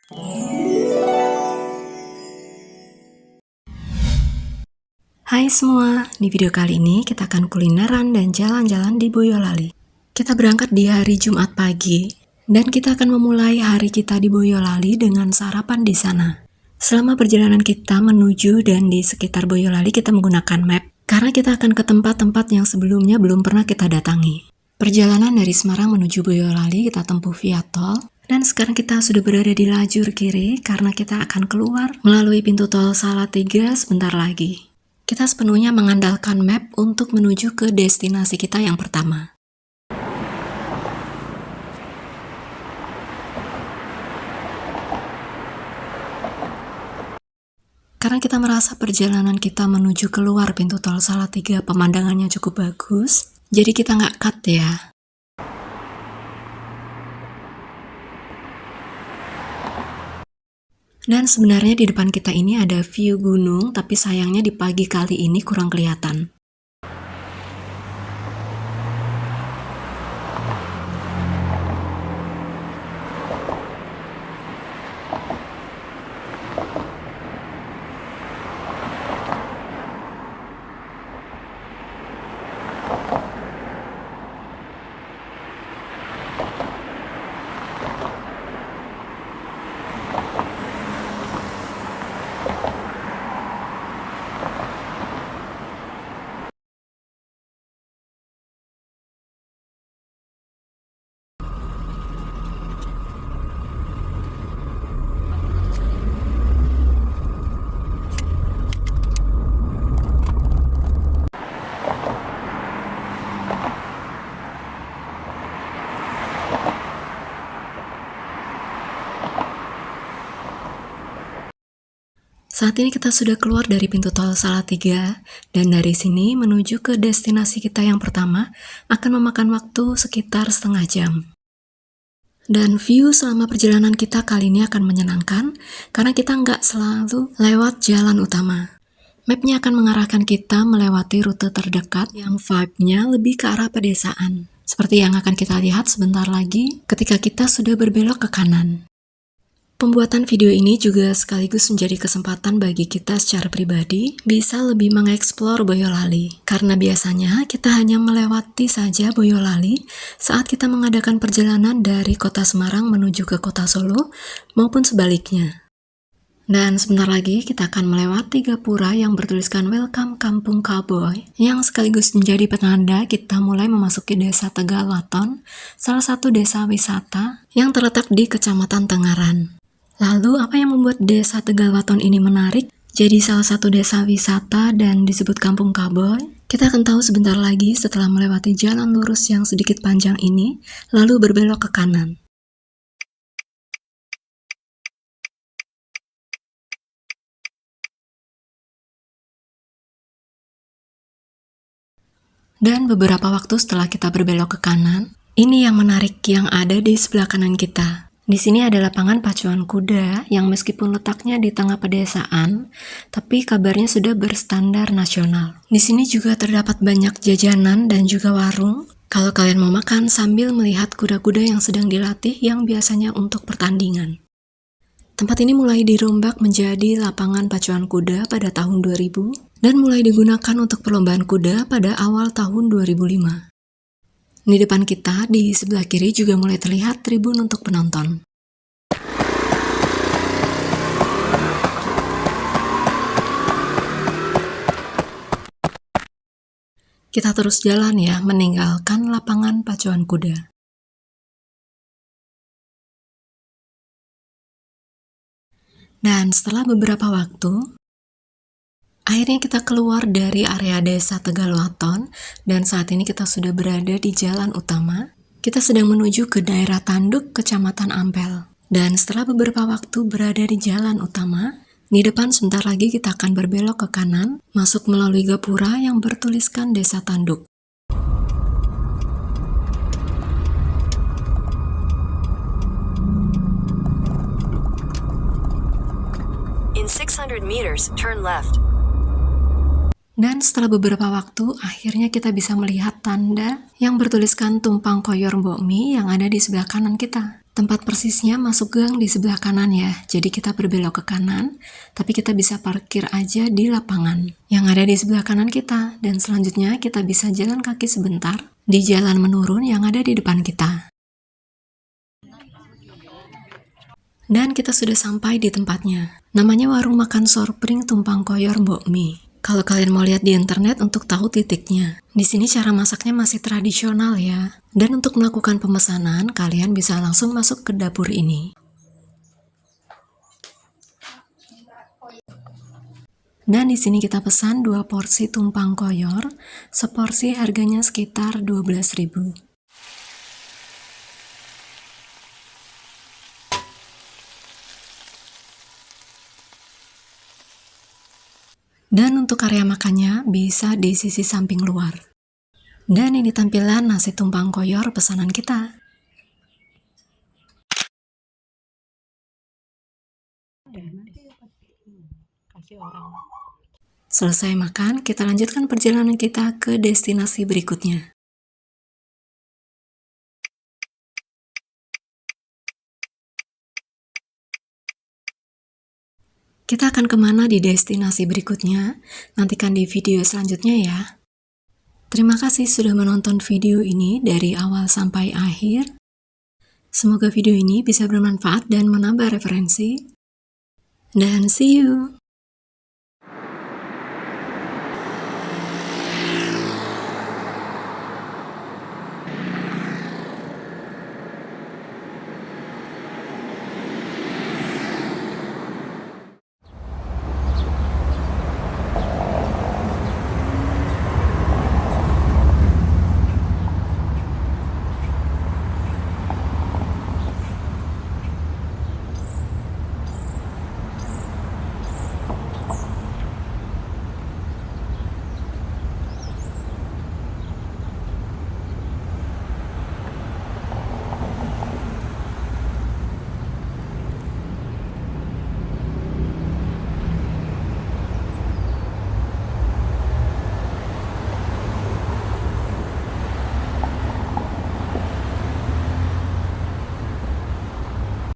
Hai semua, di video kali ini kita akan kulineran dan jalan-jalan di Boyolali. Kita berangkat di hari Jumat pagi, dan kita akan memulai hari kita di Boyolali dengan sarapan di sana. Selama perjalanan kita menuju dan di sekitar Boyolali kita menggunakan map, karena kita akan ke tempat-tempat yang sebelumnya belum pernah kita datangi. Perjalanan dari Semarang menuju Boyolali kita tempuh via tol, dan sekarang kita sudah berada di lajur kiri karena kita akan keluar melalui pintu tol Salatiga sebentar lagi. Kita sepenuhnya mengandalkan map untuk menuju ke destinasi kita yang pertama. Karena kita merasa perjalanan kita menuju keluar pintu tol Salatiga pemandangannya cukup bagus, jadi kita nggak cut ya. Dan sebenarnya di depan kita ini ada view gunung, tapi sayangnya di pagi kali ini kurang kelihatan. Saat ini kita sudah keluar dari pintu tol Salatiga, dan dari sini menuju ke destinasi kita yang pertama akan memakan waktu sekitar setengah jam. Dan view selama perjalanan kita kali ini akan menyenangkan, karena kita nggak selalu lewat jalan utama. Mapnya akan mengarahkan kita melewati rute terdekat yang vibe-nya lebih ke arah pedesaan. Seperti yang akan kita lihat sebentar lagi ketika kita sudah berbelok ke kanan. Pembuatan video ini juga sekaligus menjadi kesempatan bagi kita secara pribadi bisa lebih mengeksplor Boyolali. Karena biasanya kita hanya melewati saja Boyolali saat kita mengadakan perjalanan dari kota Semarang menuju ke kota Solo maupun sebaliknya. Dan sebentar lagi kita akan melewati gapura yang bertuliskan Welcome Kampung Cowboy, yang sekaligus menjadi penanda kita mulai memasuki desa Tegalwaton, salah satu desa wisata yang terletak di Kecamatan Tengaran. Lalu, apa yang membuat desa Tegalwaton ini menarik jadi salah satu desa wisata dan disebut Kampung Cowboy? Kita akan tahu sebentar lagi setelah melewati jalan lurus yang sedikit panjang ini, lalu berbelok ke kanan. Dan beberapa waktu setelah kita berbelok ke kanan, ini yang menarik yang ada di sebelah kanan kita. Di sini ada lapangan pacuan kuda yang meskipun letaknya di tengah pedesaan, tapi kabarnya sudah berstandar nasional. Di sini juga terdapat banyak jajanan dan juga warung. Kalau kalian mau makan sambil melihat kuda-kuda yang sedang dilatih yang biasanya untuk pertandingan. Tempat ini mulai dirombak menjadi lapangan pacuan kuda pada tahun 2000 dan mulai digunakan untuk perlombaan kuda pada awal tahun 2005. Di depan kita, di sebelah kiri juga mulai terlihat tribun untuk penonton. Kita terus jalan ya, meninggalkan lapangan pacuan kuda. Dan setelah beberapa waktu, akhirnya kita keluar dari area desa Tegalwaton, dan saat ini kita sudah berada di jalan utama. Kita sedang menuju ke daerah Tanduk, Kecamatan Ampel. Dan setelah beberapa waktu berada di jalan utama, di depan sebentar lagi kita akan berbelok ke kanan, masuk melalui gapura yang bertuliskan Desa Tanduk. In 600 meters, turn left. Dan setelah beberapa waktu, akhirnya kita bisa melihat tanda yang bertuliskan Tumpang Koyor Mbok Mi yang ada di sebelah kanan kita. Tempat persisnya masuk gang di sebelah kanan ya, jadi kita berbelok ke kanan, tapi kita bisa parkir aja di lapangan yang ada di sebelah kanan kita, dan selanjutnya kita bisa jalan kaki sebentar di jalan menurun yang ada di depan kita. Dan kita sudah sampai di tempatnya. Namanya warung makan sorpring tumpang koyor Mbok Mi. Kalau kalian mau lihat di internet untuk tahu titiknya. Di sini cara masaknya masih tradisional ya. Dan untuk melakukan pemesanan, kalian bisa langsung masuk ke dapur ini. Dan di sini kita pesan 2 porsi tumpang koyor, seporsi harganya sekitar 12.000. Dan untuk area makannya bisa di sisi samping luar. Dan ini tampilan nasi tumpang koyor pesanan kita. Selesai makan, kita lanjutkan perjalanan kita ke destinasi berikutnya. Kita akan kemana di destinasi berikutnya? Nantikan di video selanjutnya ya. Terima kasih sudah menonton video ini dari awal sampai akhir. Semoga video ini bisa bermanfaat dan menambah referensi. Dan see you!